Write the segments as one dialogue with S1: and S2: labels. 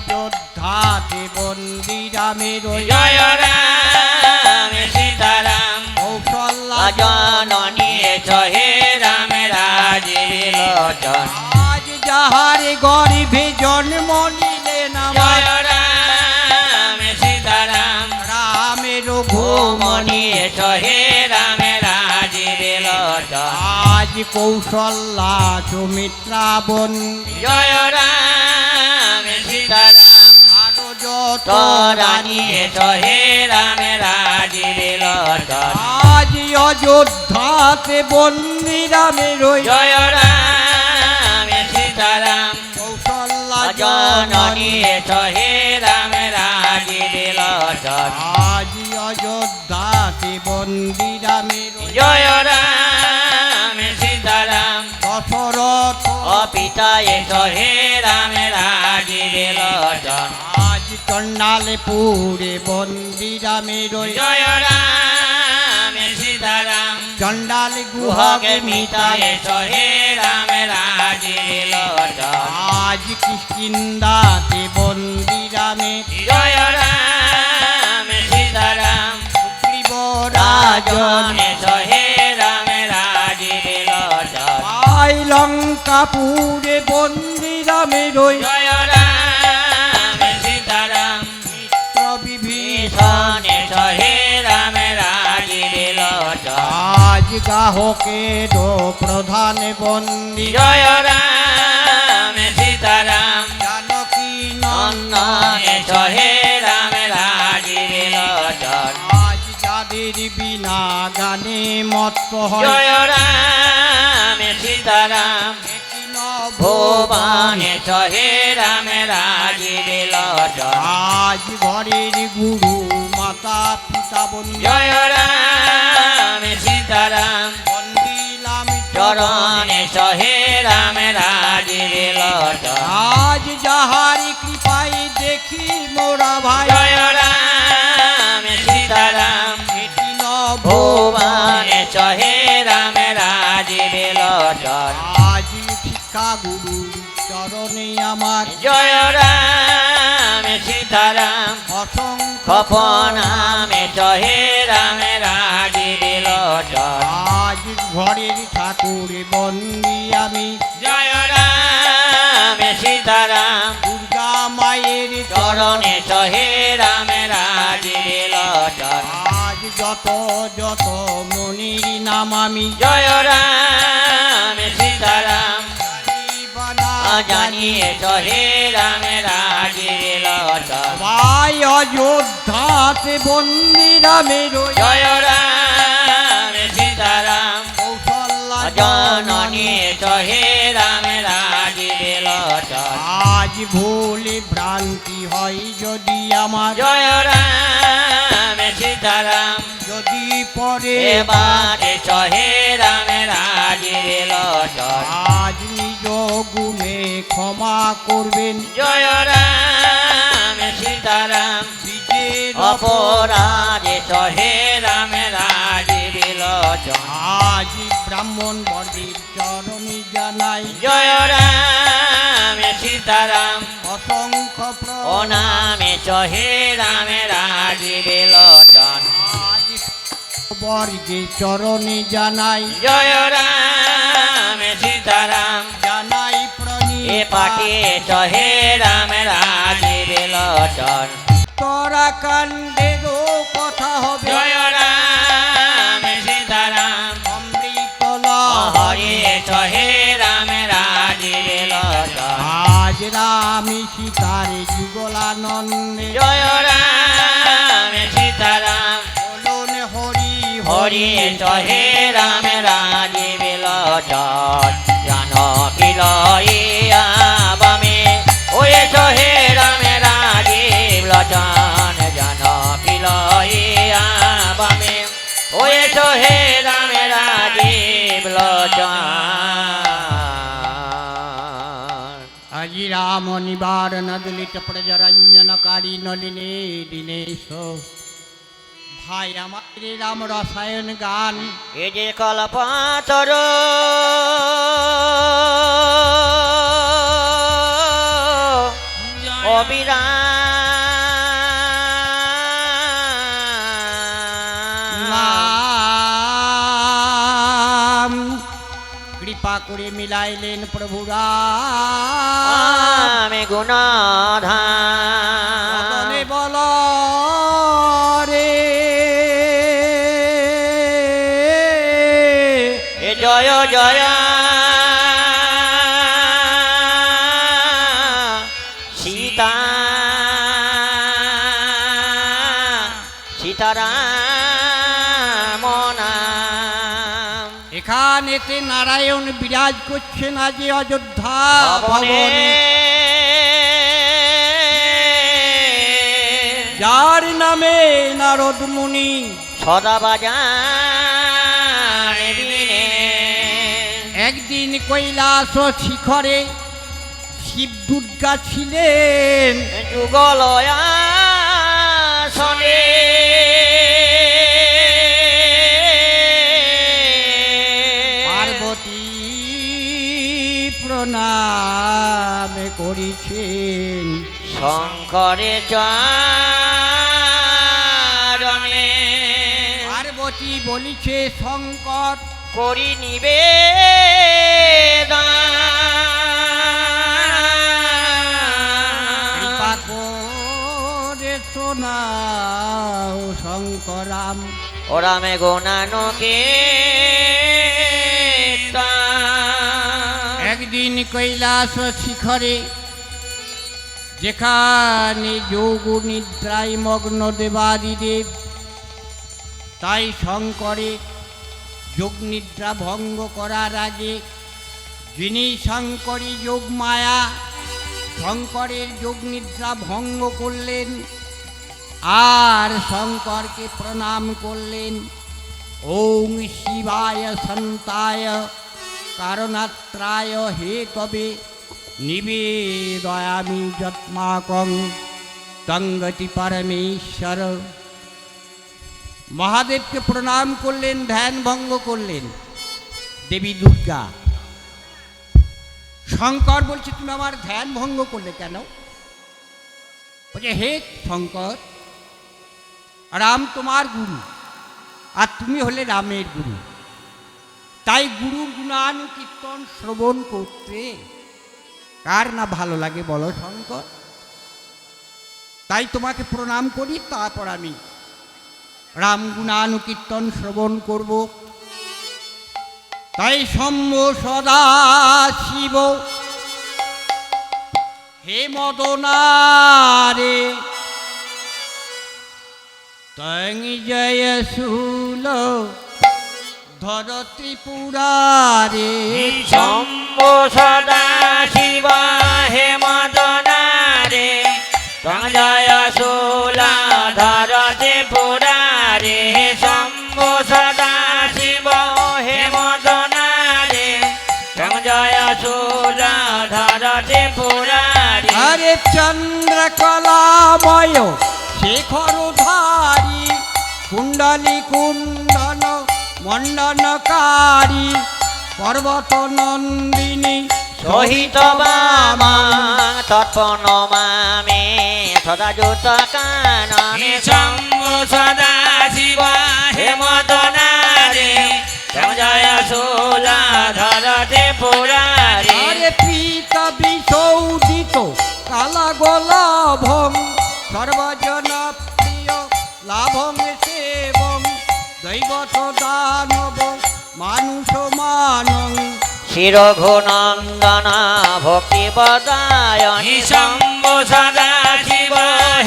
S1: অযোধ্যাতে বন্দী রামের
S2: জয় রাম সীতারাম
S1: কৌশল্যা
S2: জননী হে রাম রাজীব লোচন
S1: আজ যাহার গর্ভে জন্ম নিলেন আমার
S2: জয় রাম সীতারাম
S1: রামের
S2: ভূমনি হে রাম রাজীব লোচন
S1: আজ কৌশল্যা সুমিত্রা বন্দী
S2: জয় রাম সীতারাম
S1: আরো যত
S2: রানী হে রাম রাজীব লোচন
S1: আজ অযোধ্যাতে বন্দী রামের
S2: জয় রাম সীতারাম
S1: কৌশল্যা
S2: জননী হে রাম রাজীব লোচন
S1: আজ অযোধ্যাতে বন্দী রামের
S2: জয় রাম সীতারাম
S1: দশরথ
S2: অপিতা হে রাম রাজীব লোচন
S1: আজ চণ্ডালপুরে বন্দী রামের
S2: জয় রাম সীতারাম
S1: চণ্ডাল
S2: গুহকে
S1: গুহকে
S2: মিটায় হে রাম রাজীব লোচন
S1: আজ কিষ্কিন্দাতে বন্দী রামের
S2: জয় রাম সীতারাম
S1: সুগ্রীব
S2: রাজন
S1: রাজন
S2: হে রাম রাজীব লোচন
S1: আই লঙ্কাপুরে বন্দী রামের
S2: জয় রাম সীতারাম
S1: মিত্র বিভীষণ
S2: ভীষণ হে রাম রাজীব লোচন
S1: আজ গাহকের প্রধান বন্দী
S2: জয় রাম সীতারাম
S1: জানকী
S2: নন্দন হে রাম রাজীব লোচন
S1: আজ যাদের বিনা গানে মত্ত হয়
S2: জয় রাম সীতারাম
S1: একই নভ
S2: ভুবন হে রাম রাজীব লোচন
S1: আজ ঘরের গুরু মাতা পিতা বন্দী
S2: জয় রাম সীতারাম
S1: বন্দিলাম
S2: চরণ হে রাম রাজীব লোচন
S1: আজ যাহারি কৃপায় দেখি মোরা ভাই
S2: জয় রাম সীতারাম
S1: এটি নভ
S2: ভুবন হে রাম রাজীব লোচন
S1: আজ শিক্ষা গুরুর চরণে আমার
S2: জয় রাম সীতারাম
S1: অসংখ্য
S2: খপনাম হে রাম রাজীব লোচন
S1: আজ ঘরের ঠাকুর বন্দী আমি
S2: জয় রাম সীতারাম
S1: দুর্গা মায়ের
S2: চরণে হে রাম রাজীব লোচন
S1: আজ যত যত মনির নাম আমি
S2: জয় রাম সীতারাম
S1: জীবনা
S2: জানিয়ে হে রাম রাজীব লোচন
S1: ভাই অযোধ্যাতে বন্দী রামের
S2: জয় রাম সীতারাম
S1: কৌশল্যা
S2: জননী হে রাম রাজীব লোচন
S1: আজ ভুল ভ্রান্তি হয় যদি আমার
S2: জয় রাম সীতারাম
S1: যদি পরে
S2: এবারে হে রাম রাজীব লোচন
S1: আজ নিজ গুণে ক্ষমা করবেন
S2: জয় রাম সীতারাম
S1: নিজের
S2: অপরাধ হে রাম রাজীব লোচন
S1: আজ ব্রাহ্মণ বর্গের চরণে জানাই
S2: জয় রাম সীতারাম
S1: অসংখ্য
S2: ও নামে হে রাম রাজীব লোচন
S1: আজ বর্গের চরণে জানাই
S2: জয় রাম সীতারাম
S1: জানাই
S2: এ
S1: প্রণীত
S2: পাঠে হে রাম রাজীব লোচন
S1: তোরা কাণ্ডেরও কথা হবে
S2: জয় রাম সীতারাম
S1: অমৃত
S2: হরে হে রাম রাজীব লোচন
S1: আজ রামি সীতার যুগলানন্দে
S2: জয় রাম সীতারাম
S1: বলুন হরি
S2: হরি হে রাম রাজীব লোচন জানকী লইয়া বামে ওয়ে হে রাম রাজীব লোচন জানকী লইয়া বামে ওয়ে হে রাম রাজীব লোচন
S1: আজি রাম নিবারণ দলিত প্রজরঞ্জনকারী নলিনে দীনেশ ভাই আমার রাম রসায়ন গান
S2: এ যে কল্পাতর ও অবিরাম
S1: নাম কৃপা করে মিলাইলেন প্রভুরা
S2: আমি গুণধাম
S1: বল রে
S2: এ জয় জয় সীতা সীতারাম নাম
S1: এখানেতে নারায়ণ বিরাজ করছেন আজ অযোধ্যা
S2: ভবনে
S1: ভবনে যার নামে নারদ মুনি
S2: সদা বাজায় বিনে
S1: একদিন কৈলাস শিখরে শিব দুর্গা ছিলেন
S2: যুগলয়াসনে
S1: পার্বতী প্রণাম করিছেন
S2: শঙ্করে চরণে
S1: পার্বতী বলিছে শঙ্কর
S2: করি নিবেদন
S1: কৃপা করে শোনাও শঙ্করাম
S2: ওরামে গোনানোকে
S1: একদিন কৈলাস শিখরে যেখানে যোগ নিদ্রায় মগ্ন দেবাদিদেব তাই শঙ্করে যোগ নিদ্রা ভঙ্গ করার আগে যিনি শঙ্করী যোগ মায়া শঙ্করের যোগ নিদ্রা ভঙ্গ করলেন আর শঙ্করকে প্রণাম করলেন ওং শিবায় সন্তায় কারণাত্রায় হে তবে নিবেদয়ামি যত্মাকং তঙ্গতি পরমেশ্বর মহাদেবকে প্রণাম করলেন ধ্যান ভঙ্গ করলেন দেবী দুর্গা শঙ্কর বলছে তুমি আমার ধ্যান ভঙ্গ করলে কেন বলছে হে শঙ্কর রাম তোমার গুরু আর তুমি হলে রামের গুরু তাই গুরুর গুণানুকীর্তন শ্রবণ করতে কার না ভালো লাগে বলো শঙ্কর তাই তোমাকে প্রণাম করি তারপর আমি রাম গুণানুকীর্তন শ্রবণ করব তাই সম্য সদা শিব হে মদনারে তং জয় শূল ধর ত্রিপুরারে
S2: শম্ভো সদা শিব হে মদনারে জয় শূলা ধরতে পুরারে শম্ভো সদা শিব হে মদনারে জয় শূলা ধরতে পুরারে
S1: হরে চন্দ্রকলাময় শেখরধারী কুণ্ডলী কুণ্ডল মণ্ডনকারী পর্বত নন্দিনী
S2: সহিত বামা তৎপনমামে সদা যুত কাননে শম্ভো সদা শিব হে মদনারে জয় শূলা ধরতে পুরারে
S1: হরে পীত বিশৌদিত কালা গোলাভং সর্বজনপ্রিয় লাভং সেবং দৈবত দানব মানুষ মানং
S2: শিরঘুনন্দন ভক্তি বদায়নি শম্ভো সদা শিব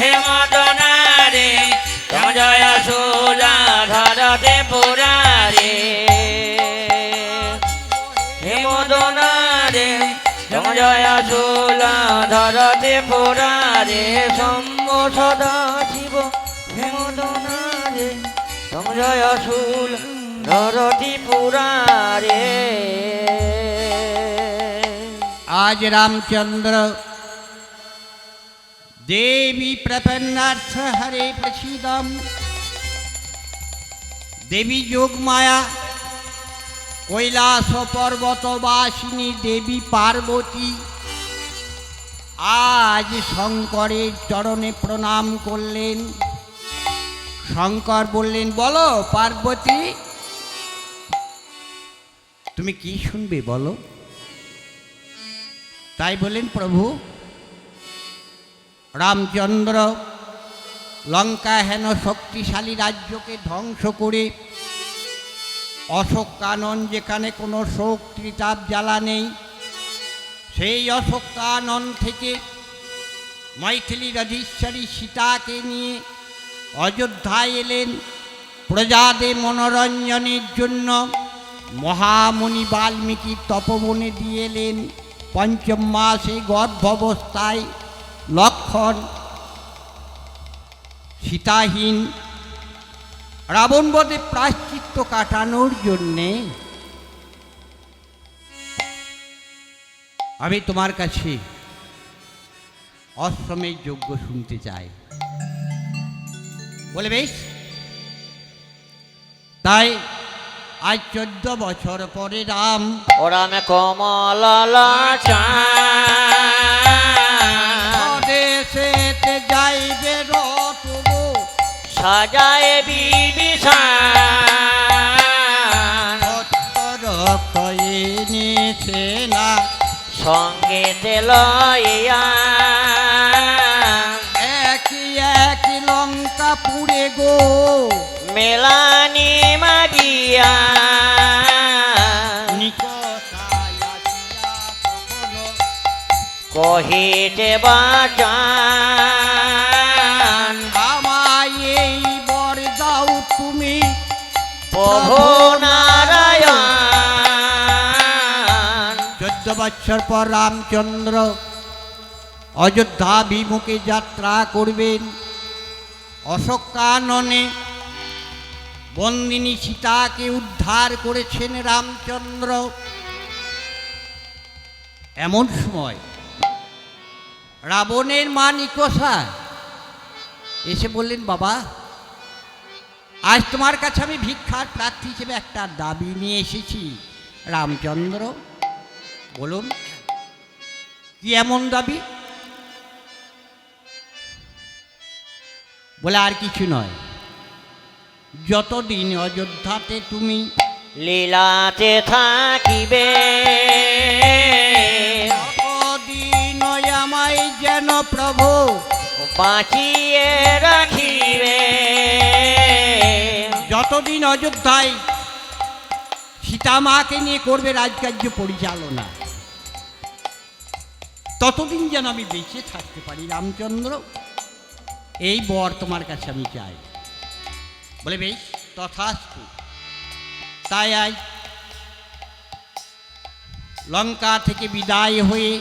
S2: হে মদনারে জয় শূলা ধরতে পুরারে হে মদনারে জয় শূলা ধরতে পুরারে শম্ভো সদা শিব হে মদনারে জয় শূলা ধরতি পুরারে
S1: আজ রামচন্দ্র দেবী প্রপন্নার্থ হরে প্রসিদম দেবী যোগমায়া কৈলাস পর্বতবাসিনী দেবী পার্বতী আজ শঙ্করের চরণে প্রণাম করলেন। শঙ্কর বললেন, বলো পার্বতী, তুমি কি শুনবে বলো। তাই বললেন, প্রভু রামচন্দ্র লঙ্কা হেন শক্তিশালী রাজ্যকে ধ্বংস করে অশোক কানন, যেখানে কোনো শোক ত্রিতাপ জ্বালা নেই, সেই অশোক কানন থেকে মৈথিলীর অধীশ্বরী সীতাকে নিয়ে অযোধ্যায় এলেন প্রজাদের মনোরঞ্জনের জন্য। মহামুনি বাল্মীকি তপবনে দিয়ে এলেন। পঞ্চম মাসে গর্ভাবস্থায় লক্ষণ সীতাহীন রাবণবধে প্রায়শ্চিত্ত কাটানোর জন্যে আমি তোমার কাছে অশ্বমেধ যজ্ঞ শুনতে চাই। বলে বেশ। তাই আজ 14 বছর পরে রাম
S2: রামে কমল
S1: দেশেতে যাইবে রথ
S2: সাজায় বিভীষণ
S1: রক্ত এনেছে না
S2: সঙ্গে লইয়া
S1: একই একই লঙ্কা পুড়ে গো
S2: মেলানি মাগিয়া
S1: নিকটায় আসিয়া কখনো
S2: কহিতে বাচান
S1: আমায় এই বর দাও তুমি
S2: প্রভু নারায়ণ।
S1: 14 বছর পর রামচন্দ্র অযোধ্যাভিমুখে যাত্রা করবেন। অশোক কাননে বন্দিনী সীতাকে উদ্ধার করেছেন রামচন্দ্র। এমন সময় রাবণের মা নিকষা এসে বললেন, বাবা আজ তোমার কাছে আমি ভিক্ষার প্রার্থী হিসেবে একটা দাবি নিয়ে এসেছি। রামচন্দ্র বলুন, কি এমন দাবি? বলে, আর কিছু নয়, যতদিন অযোধ্যাতে তুমি
S2: লীলাতে থাকিবে
S1: ততদিন আমায় যেন প্রভু
S2: বাঁচিয়ে রাখিবে।
S1: যতদিন অযোধ্যায় সীতামাকে নিয়ে করবে রাজকার্য পরিচালনা, ততদিন যেন আমি বেঁচে থাকতে পারি রামচন্দ্র, এই বর তোমার কাছে আমি চাই। বলে বেশ, তথাস্তু। তাই আজ লঙ্কা থেকে বিদায় হয়ে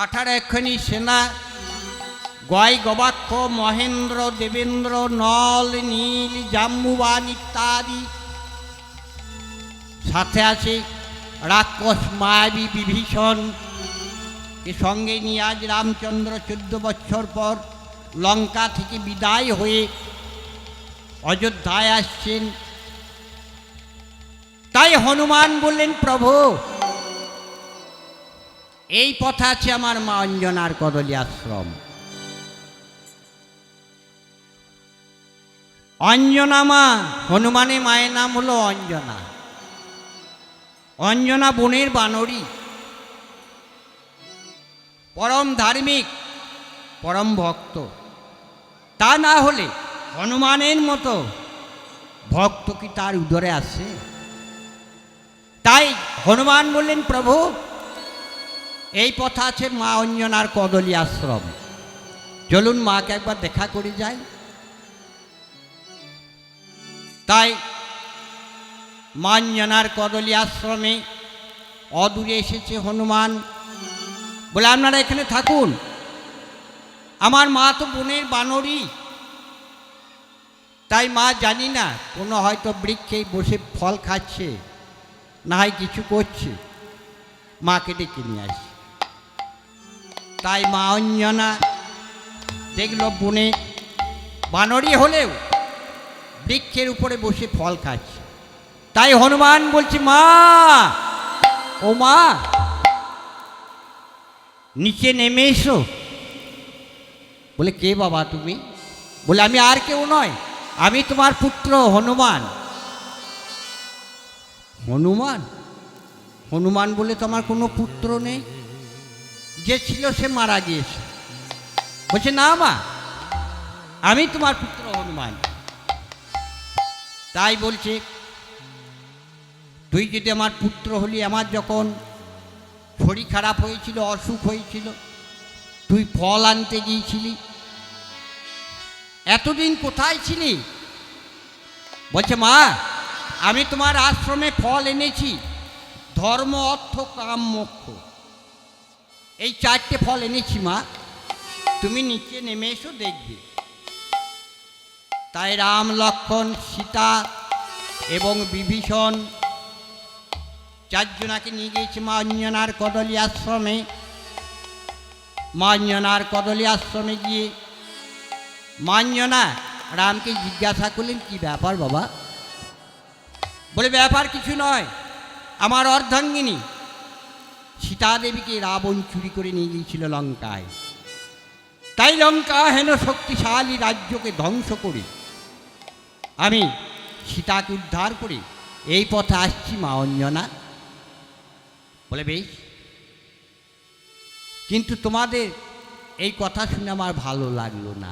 S1: 18 একখানি সেনা গয় গবাক্ষ মহেন্দ্র দেবেন্দ্র নল নীল জাম্বুবান ইত্যাদি, সাথে আছে রাক্ষস মায়াবী বিভীষণ, এ সঙ্গে নিয়ে আজ রামচন্দ্র 14 বছর পর লঙ্কা থেকে বিদায় হয়ে অযোধ্যায় আসছেন। তাই হনুমান বললেন, প্রভু এই পথে আছে আমার মা অঞ্জনার কদলী আশ্রম। অঞ্জনা মা, হনুমানের মায়ের নাম হলো অঞ্জনা। অঞ্জনা বনের বানরী, পরম ধার্মিক, পরম ভক্ত। তা না হলে হনুমানের মতো ভক্ত কি তার উদরে আসে? তাই হনুমান বললেন, প্রভু এই পথে আছে মা অঞ্জনার কদলী আশ্রম, চলুন মাকে একবার দেখা করে যাই। তাই মা অঞ্জনার কদলী আশ্রমে অদূরে এসেছে হনুমান। বলে, আপনারা এখানে থাকুন, আমার মা তো বনের বানরী, তাই মা জানি না, কোনো হয়তো বৃক্ষে বসে ফল খাচ্ছে, না হয় কিছু করছে, মাকে ডেকে নিয়ে আসি। তাই মা অঞ্জনা দেখল বনে বানরী হলেও বৃক্ষের উপরে বসে ফল খাচ্ছে। তাই হনুমান বলছে, মা, ও মা, নিচে নেমে এসো। বলে কে বাবা তুমি? বলে আমি আর কেউ নয়, আমি তোমার পুত্র হনুমান। হনুমান? হনুমান বলে তো আমার কোনো পুত্র নেই, যে ছিল সে মারা গিয়েছে। বলছে না মা, আমি তোমার পুত্র হনুমান। তাই বলছে তুই যদি আমার পুত্র হলি, আমার যখন শরীর খারাপ হয়েছিল, অসুখ হয়েছিল, তুই ফল আনতে গিয়েছিলি, এতদিন কোথায় ছিলি? বলছে মা, আমি তোমার আশ্রমে ফল এনেছি, ধর্ম, অর্থ, কাম, মোক্ষ, এই 4টে ফল এনেছি মা, তুমি নিচে নেমে এসো দেখবে। তাই রাম, লক্ষ্মণ, সীতা এবং বিভীষণ 4 জনাকে নিয়ে গিয়েছে মা অঞ্জনার কদলী আশ্রমে। মা অঞ্জনার কদলী আশ্রমে গিয়ে মা অঞ্জনা রামকে জিজ্ঞাসা করলেন, কি ব্যাপার বাবা? বলে ব্যাপার কিছু নয়, আমার অর্ধাঙ্গিনী সীতা দেবীকে রাবণ চুরি করে নিয়ে গিয়েছিল লঙ্কায়, তাই লঙ্কা হেন শক্তিশালী রাজ্যকে ধ্বংস করে আমি সীতাকে উদ্ধার করে এই পথে আসছি মা অঞ্জনা। বলে বেশ, কিন্তু তোমাদের এই কথা শুনে আমার ভালো লাগলো না।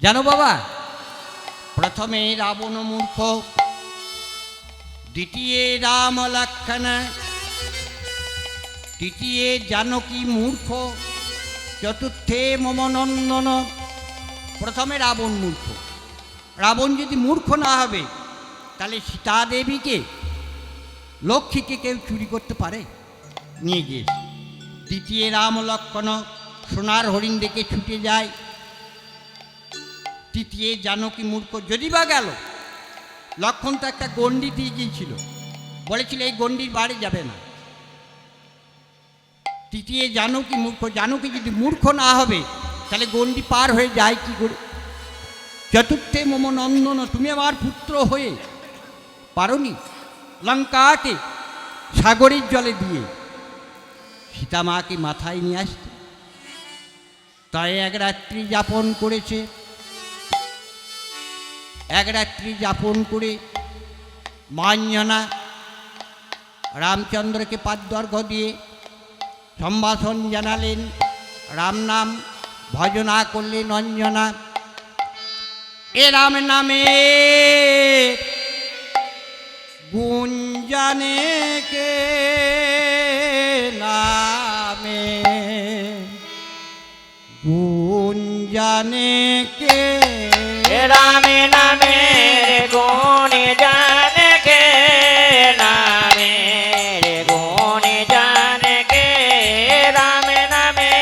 S1: জানো বাবা, প্রথমে রাবণ মূর্খ, দ্বিতীয় রাম লক্ষ্মণ, তৃতীয় জানকী মূর্খ, চতুর্থে মম নন্দন। প্রথমে রাবণ মূর্খ। রাবণ যদি মূর্খ না হবে, তাহলে সীতা দেবীকে, লক্ষ্মীকে কেউ চুরি করতে পারে? নিয়ে গিয়েছে। দ্বিতীয় রাম লক্ষ্মণ সোনার হরিণ দেখে ছুটে যায়। তৃতীয় জানকী মূর্খ, যদি বা গেল, লক্ষ্মণ তো একটা গণ্ডি দিয়ে গিয়েছিল, বলেছিল এই গণ্ডির বাড়ি যাবে না। তৃতীয় জানকী মূর্খ, জানকী যদি মূর্খ না হবে, তাহলে গণ্ডি পার হয়ে যায় কি করে? চতুর্থে মম নন্দন, তুমি আমার পুত্র হয়ে পারোনি লঙ্কাকে সাগরের জলে দিয়ে সীতা মাকে মাথায় নিয়ে আসতে। তাই এক রাত্রি যাপন করেছে। এক রাত্রি যাপন করে মা অঞ্জনা রামচন্দ্রকে পাদ্যর্ঘ্য দিয়ে সম্ভাষণ জানালেন, রাম নাম ভজনা করলেন অঞ্জনা। এ রাম নামে গুণ জানে কে, নামে গুণ জানে কে,
S2: রামে নামে গুণ জানে কে, নামে গুণ জানে কে, রামে নামে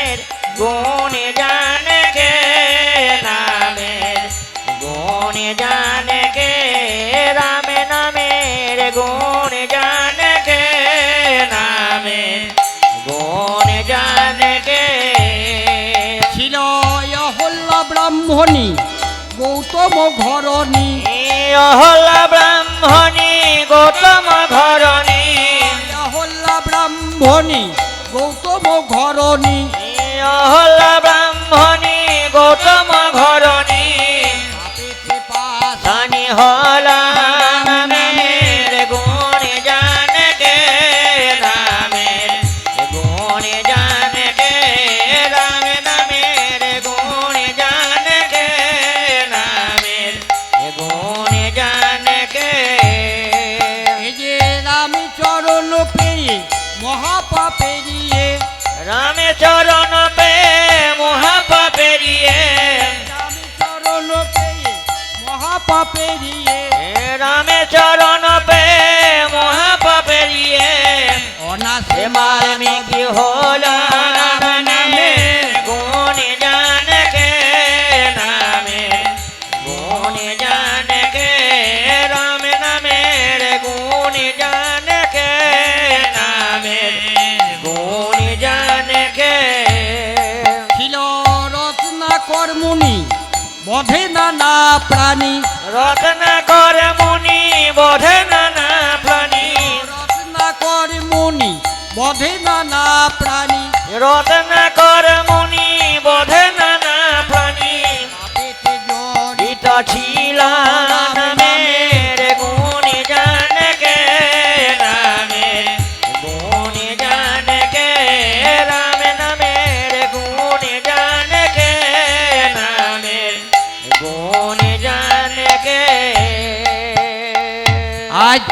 S2: গুণ জানে কে, নামে গুণ জানে কে, রামে নামে গুণ জানে কে, নামে গুণ জানে কে।
S1: ছিল অহল্যা ব্রাহ্মণী গৌতম ঘরণী,
S2: অহল্যা ব্রাহ্মণী গৌতম ঘরণী,
S1: অহল্যা ব্রাহ্মণী গৌতম ঘরণী,
S2: অহল্যা ব্রাহ্মণী গৌতম ঘরণী, ধনী হলা নামের গুণ জানে কে, নামের গুণ জানে কে, রাম নামের গুণ জানে কে, নামের গুণ জানে কে।
S1: এই যে রাম চরণ পেয়ে মহাপাপেরিয়ে,
S2: রাম চরণ পে মহাপাপেরিয়ে,
S1: রাম চরণ পেয়ে মহাপাপেরিয়ে,
S2: রাম চরণ পে মহাপাপেরিয়ে,
S1: অনাসে
S2: বাল্মীকি হল নামের গুণ জানে কে, নামের গুণ জানে কে, রাম নামের গুণ জানে কে, নামের গুণ জানে কে।
S1: ছিল রত্নাকর মুনি বধে নানা প্রাণী,
S2: রত্নাকর মুনি বোধে নানা প্রাণী,
S1: রত্নাকর মুনি বধে নানা প্রাণী,
S2: রত্নাকর মুনি বোধে নানা প্রাণী
S1: পাপেতে জড়িত
S2: ইতা ছিল নামের গুণ জানকে নামের গুণ জানকে রাম নামের গুণ জানকে নামের গুণ জানকে
S1: আজ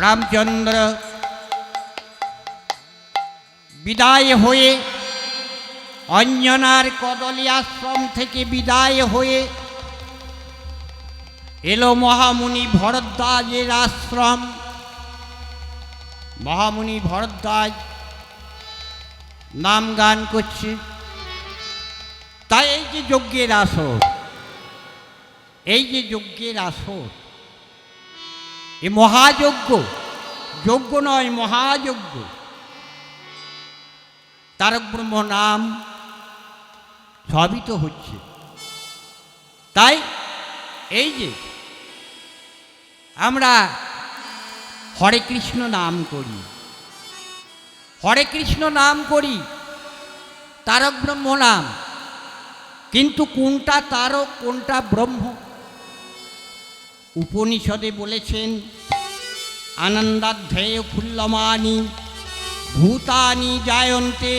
S1: রামচন্দ্র বিদায় হয়ে অঞ্জনার কদলী আশ্রম থেকে বিদায় হয়ে এলো মহামুনি ভরদ্বাজের আশ্রম। মহামুনি ভরদ্বাজ নাম গান করছে। তাই এই যে যজ্ঞের আসর, এই যে যজ্ঞের আসর, এ মহাযজ্ঞ, যজ্ঞ নয় মহাযজ্ঞ। তারক ব্রহ্ম নাম সবই তো হচ্ছে। তাই এই যে আমরা হরে কৃষ্ণ নাম করি, হরে কৃষ্ণ নাম করি, তারক ব্রহ্ম নাম, কিন্তু কোনটা তারক কোনটা ব্রহ্ম? উপনিষদে বলেছেন আনন্দাধ্যেয় ফুল্লমানি ভূতানি জায়ন্তে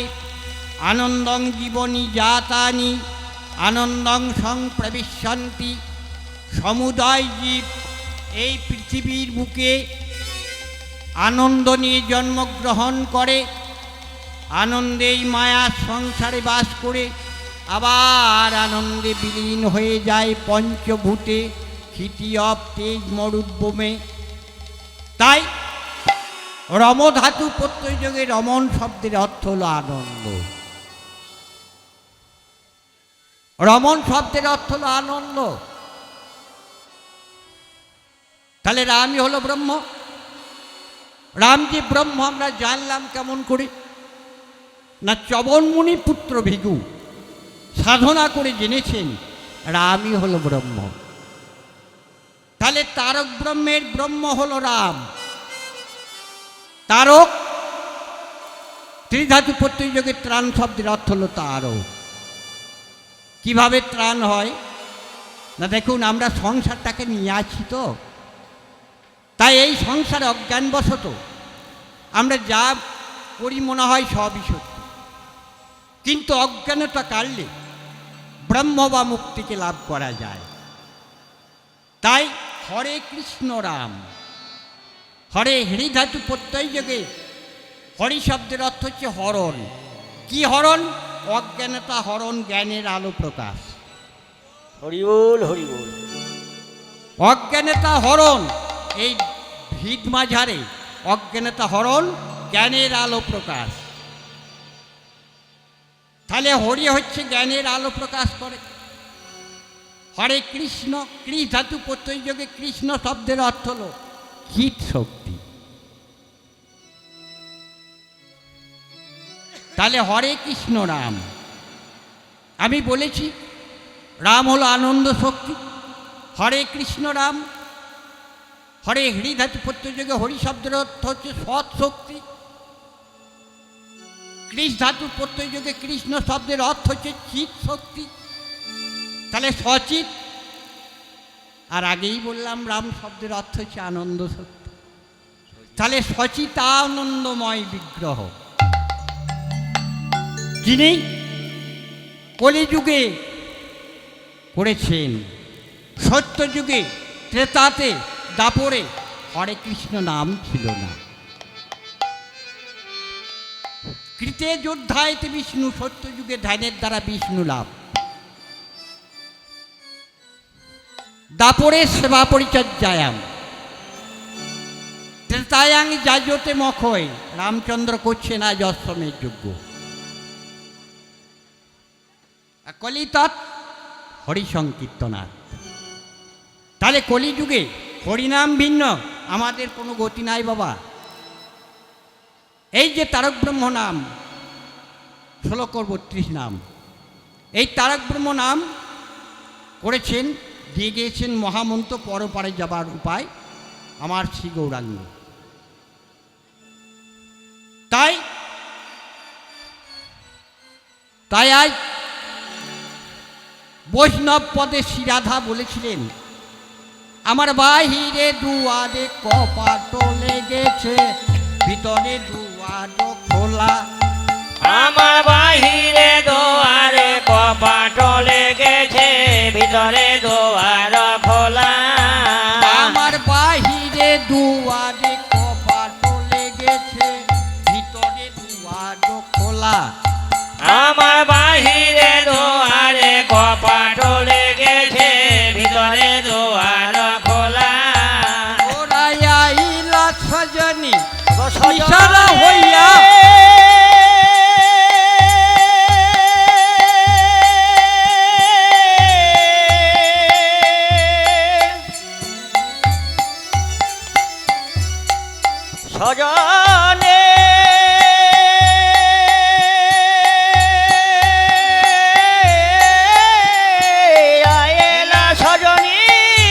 S1: আনন্দং জীবনী জাতানি আনন্দং সংপ্রবিশন্তি। সমুদয় জীব এই পৃথিবীর বুকে আনন্দ নিয়ে জন্মগ্রহণ করে, আনন্দেই মায়ার সংসারে বাস করে আবার আনন্দে বিলীন হয়ে যায় পঞ্চভূতে ক্ষিতি অব তেজ মরুদ্যমে। তাই রমধাতু প্রত্যয় যোগে রমণ শব্দের অর্থ হল আনন্দ। রমণ শব্দের অর্থ হল আনন্দ। তাহলে রামই হলো ব্রহ্ম। রাম যে ব্রহ্ম আমরা জানলাম কেমন করে? না চবনমুনি পুত্র ভিগু সাধনা করে জেনেছেন রামই হলো ব্রহ্ম। তাহলে তারক ব্রহ্মের ব্রহ্ম হলো রাম। তারক ত্রিধাতু প্রত্যয় যোগে ত্রাণ শব্দের অর্থ হলো তারক। কিভাবে ত্রাণ হয়? না দেখুন, আমরা সংসারটাকে নিয়ে আছি তো, তাই এই সংসারে অজ্ঞানবশত আমরা যা করি মনে হয় সবই সত্যি, কিন্তু অজ্ঞানতা কাটলে ব্রহ্ম বা মুক্তিকে লাভ করা যায়। তাই হরে কৃষ্ণ রাম, হরে হৃধাতু প্রত্যয় যোগে হরি শব্দের অর্থ হচ্ছে হরণ। কি হরণ? অজ্ঞানতা হরণ, জ্ঞানের আলো প্রকাশ।
S2: হরি বল হরি বল।
S1: অজ্ঞানতা হরণ, এই ভিদ মাঝারে অজ্ঞানতা হরণ, জ্ঞানের আলো প্রকাশ। তাহলে হরি হচ্ছে জ্ঞানের আলো প্রকাশ করে। হরে কৃষ্ণ, কৃ ধাতু প্রত্যয় যোগে কৃষ্ণ শব্দের অর্থ হল হিত শক্তি। তাহলে হরে কৃষ্ণ রাম, আমি বলেছি রাম হলো আনন্দ শক্তি। হরে কৃষ্ণ রাম, হরে হরি ধাতু প্রত্যয় যোগে হরি শব্দের অর্থ হচ্ছে সৎ শক্তি। কৃষ ধাতু প্রত্যয় যোগে কৃষ্ণ শব্দের অর্থ হচ্ছে চিৎ শক্তি। তাহলে সচিত, আর আগেই বললাম রাম শব্দের অর্থ হচ্ছে আনন্দ শক্তি। তাহলে সচিতানন্দময় বিগ্রহ, যিনি কলিযুগে করেছেন, সত্যযুগে ত্রেতাতে দাপরে হরে কৃষ্ণ নাম ছিল না। কৃতে যোদ্ধায়তে বিষ্ণু, সত্যযুগে ধ্যানের দ্বারা বিষ্ণু লাভ। দাপরে সেবা পরিচর্যায়াম, ত্রেতায়াং যাজতে মখয়, রামচন্দ্র করছেন আজ অশ্বমের যজ্ঞ। কলিতৎ হরিসংকীর্তনাথ। তাহলে কলিযুগে হরিনাম ভিন্ন, আমাদের কোনো গতি নাই বাবা। এই যে তারক ব্রহ্ম নাম 1632 নাম, এই তারক ব্রহ্ম নাম করেছেন, দিয়ে গিয়েছেন মহামন্ত্র পরপারে যাবার উপায় আমার শ্রী গৌরাঙ্গ। তাই তাই আজ বৈষ্ণব পদে শ্রীরাধা বলেছিলেন, আমার বাহিরে দুয়ারে কপাট লেগেছে, ভিতরে দুয়ার খোলা।
S2: আমার বাহিরে দুয়ারে কপাট লেগেছে, ভিতরে দুয়ার খোলা।
S1: আমার বাহিরে দুয়ারে কপাট লেগেছে, ভিতরে দুয়ার খোলা।
S2: আমার বাহিরে দুয়ারে কপাট লেগেছে, ভিতরে দুয়ার খোলা।
S1: ওরা আইলা সজনী ইশারা হইয়া,
S2: সজনে আয়েলা সজনী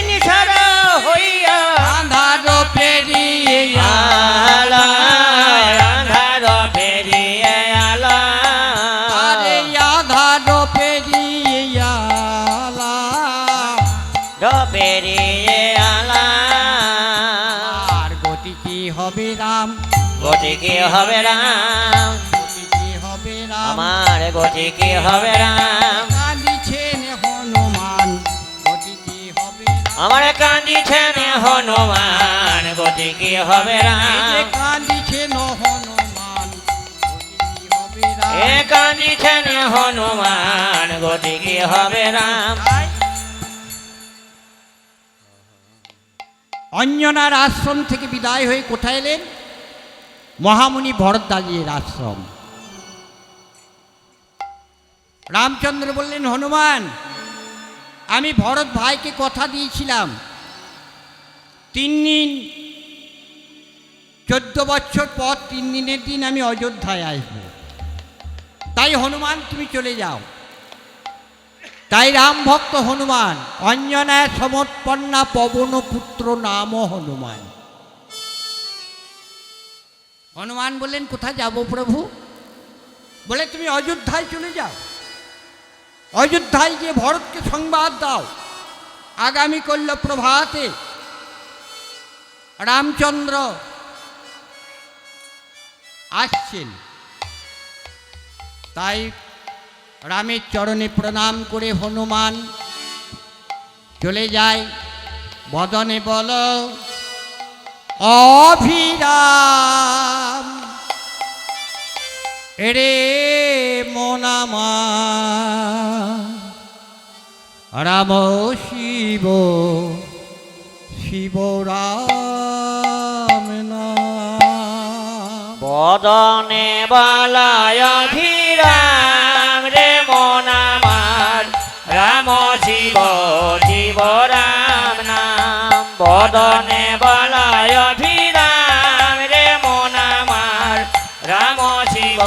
S2: নিশারা হইয়া,
S1: আন্ধার পেরিয়ে
S2: আলা আন্ধার পেরিয়ে আলা।
S1: আরে আধার পেরিয়ে আলা,
S2: পেরিয়ে আলা।
S1: আর গতি কি হবে রাম,
S2: গতি কি হবে রাম,
S1: গতি কি হবে রাম।
S2: আমার গতি কি হবে রাম,
S1: কাঁদিছেন হনুমান, গতি কি হবে রাম।
S2: আমার কান্দিছেন হনুমান, গতি কি হবে
S1: এই যে
S2: রাম।
S1: কাঁদিছেন হনুমান, গতি কি হবে রাম।
S2: এ কান্দিছেন হনুমান, গতি কি হবে রাম।
S1: অঞ্জনার আশ্রম থেকে বিদায় হয়ে কোথায় এলেন? মহামুনি ভরদ্বাজের আশ্রম। রামচন্দ্র বললেন, হনুমান, আমি ভরত ভাইকে কথা দিয়েছিলাম 3 দিন, 14 বছর পর 3 দিনের দিন আমি অযোধ্যায় আসব। তাই হনুমান তুমি চলে যাও। তাই রাম ভক্ত হনুমান, অঞ্জনায় সমর্পন্না পবনপুত্র নাম হনুমান। হনুমান বললেন, কোথায় যাব প্রভু? বলে, তুমি অযোধ্যায় চলে যাও। অযোধ্যায় গিয়ে ভরতকে সংবাদ দাও, আগামী কল্য প্রভাতে রামচন্দ্র আসছেন। তাই রামের চরণে প্রণাম করে হনুমান চলে যায়। বদনে বল অভিরাম, এরে মনামা রাম শিব শিব রাম নাম।
S2: বদনে বালায় অভিরাম রে মন আমার, রাম শিব শিব রাম নাম। বদনে বালায় অভিরাম রে মন আমার, রাম শিব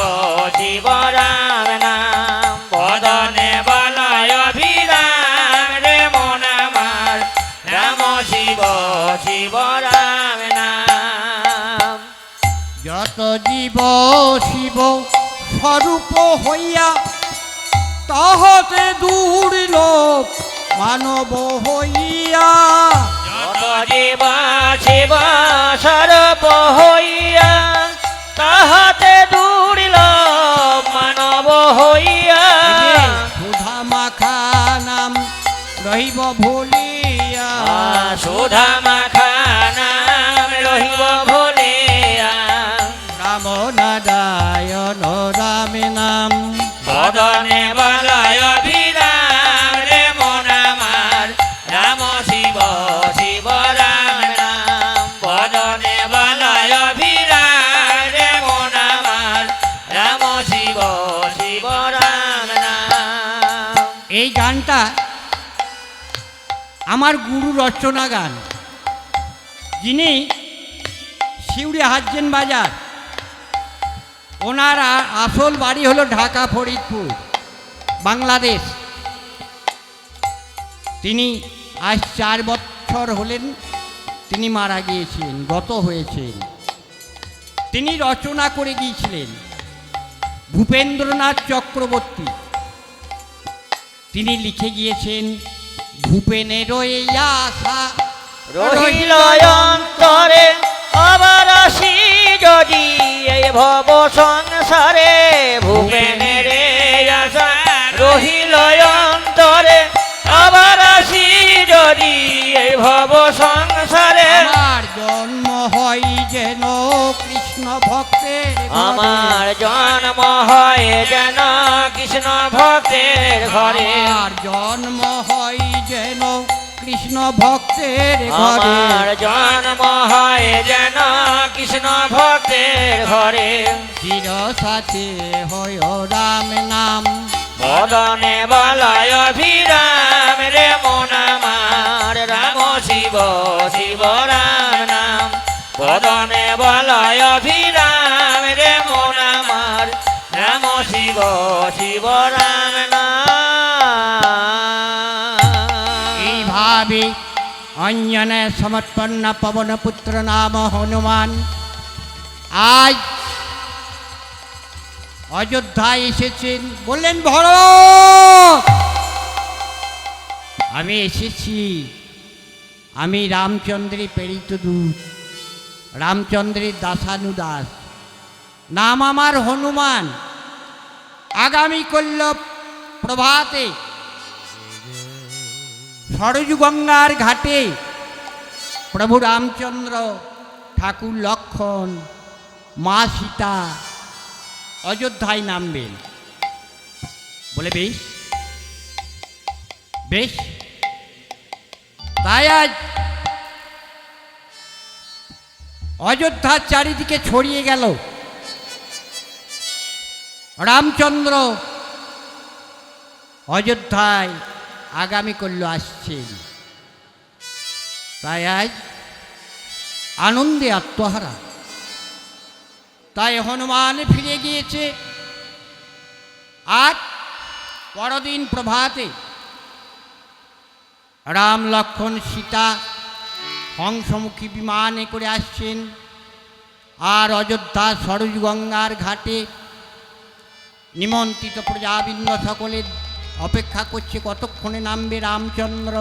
S2: শিব রাম নাম। বদনে বালায় অভিরাম রে মন আমার, রাম শিব শিব রাম নাম।
S1: যত জীব শিব স্বরূপ হইয়া, তাহতে দুর্লভ মানব হইয়া।
S2: যত জীব শিব স্বরূপ হইয়া, তাহাতে দুর্লভ মানব হইয়া।
S1: সুধা মাখা নাম রহিব ভুলিয়া,
S2: সুধা মাখা নাম রহিব ভুলিয়া।
S1: রাম নারায়ণ রাম নাম।
S2: বদনে বালায় অভিরাম রে মন আমার, রাম শিব শিব রাম নাম। বদনে বালায় অভিরাম রে মন আমার, রাম শিব শিব রাম নাম।
S1: এই গানটা আমার গুরু রচনা গান, যিনি শিউড়ি হাজেন বাজার, ওনার আসল বাড়ি হলো ঢাকা ফরিদপুর, বাংলাদেশ। তিনি আজ 4 বছর হলেন তিনি মারা গিয়েছেন, গত হয়েছেন। তিনি রচনা করে গিয়েছিলেন ভূপেন্দ্রনাথ চক্রবর্তী। তিনি লিখে গিয়েছেন ভূপেনের এই আশা
S2: রহিল অন্তরে আবার আসি যদি এই ভব সংসারে ভূপেনের এই আশা রহিল অন্তরে আবার আসি যদি এই ভব সংসারে
S1: আমার জন্ম হয় যেন কৃষ্ণ ভক্তের ঘরে।
S2: আমার জন্ম হয় যেন কৃষ্ণ ভক্তের ঘরে
S1: আমার জন্ম হয় যেন কৃষ্ণ ভক্তের ঘরে।
S2: আমার জন্ম হয় যেন কৃষ্ণ ভক্তের ঘরে
S1: চির সাথে হয় রাম নাম
S2: বদনে বলয় অভিরাম রে মন আমার রাম শিব শিব রাম নাম বদনে বলয় অভিরাম রে মন আমার রাম শিব শিব রাম নাম
S1: এইভাবে অঞ্জনে সমর্পন্ন পবনপুত্র নাম হনুমান আজ অযোধ্যায় এসেছেন। বললেন ভরত, আমি এসেছি, আমি রামচন্দ্রের প্রেরিত দূত, রামচন্দ্রের দাসানুদাস, নাম আমার হনুমান। আগামী কল্য প্রভাতে সরযূ গঙ্গার ঘাটে প্রভু রামচন্দ্র, ঠাকুর লক্ষ্মণ, মা সীতা অযোধ্যায় নামবেন। বলে বেশ বেশ। তাই আজ অযোধ্যার চারিদিকে ছড়িয়ে গেল রামচন্দ্র অযোধ্যায় আগামী কল্য আসছেন। তাই আজ আনন্দে আত্মহারা। তাই হনুমান ফিরে গিয়েছে। আর পরদিন প্রভাতে রাম লক্ষ্মণ সীতা হংসমুখী বিমানে করে আসছেন। আর অযোধ্যা সরযূ গঙ্গার ঘাটে নিমন্ত্রিত প্রজাবৃন্দ সকলে অপেক্ষা করছে কতক্ষণে নামবে রামচন্দ্র।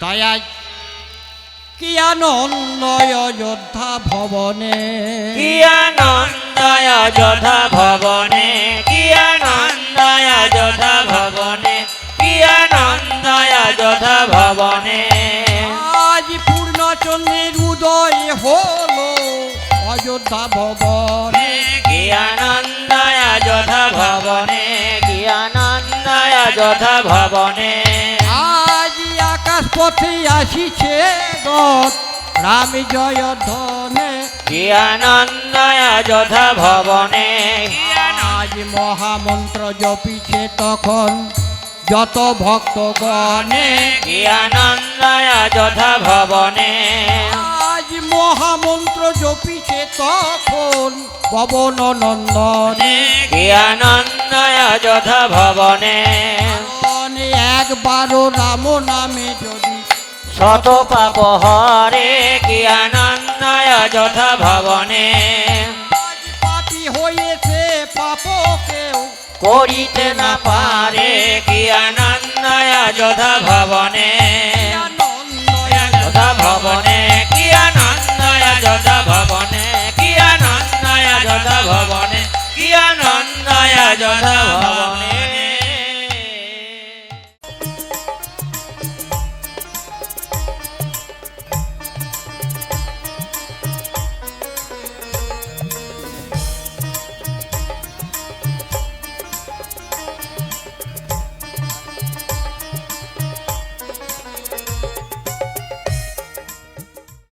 S1: তাই আজ কি আনন্দ অযোধ্যা ভবনে,
S2: কি আনন্দ অযোধ্যা ভবনে, কি আনন্দ অযোধ্যা ভবনে, কি আনন্দ অযোধ্যা ভবনে
S1: আজ পূর্ণচন্দ্রের উদয় হলো অযোধ্যা ভবনে।
S2: কি আনন্দ অযোধ্যা ভবনে, কি আনন্দ অযোধ্যা ভবনে
S1: আজ আকাশ পথে আসিছে রথ রাম জয় ধ্বনে।
S2: কি আনন্দ অযোধ্যা ভবনে,
S1: আজ মহামন্ত্র জপিছে তখন যত ভক্তগণে।
S2: কি আনন্দ অযোধ্যা ভবনে
S1: আজ মহামন্ত্র জপিছে তখন পবন নন্দনে।
S2: কি আনন্দ অযোধ্যা ভবনে
S1: কারণ একবারও রাম নামে যদি
S2: শত পাপ হরে, কি আনন্দ অযোধ্যা ভবনে
S1: আজ পাপী হয়েছে পাপ কেউ
S2: করিতে না পারে, কি আনন্দ অযোধ্যা ভবনে অযোধ্যা ভবনে, কি আনন্দ অযোধ্যা ভবনে, কি আনন্দ অযোধ্যা ভবনে, কি আনন্দ অযোধ্যা ভবনে।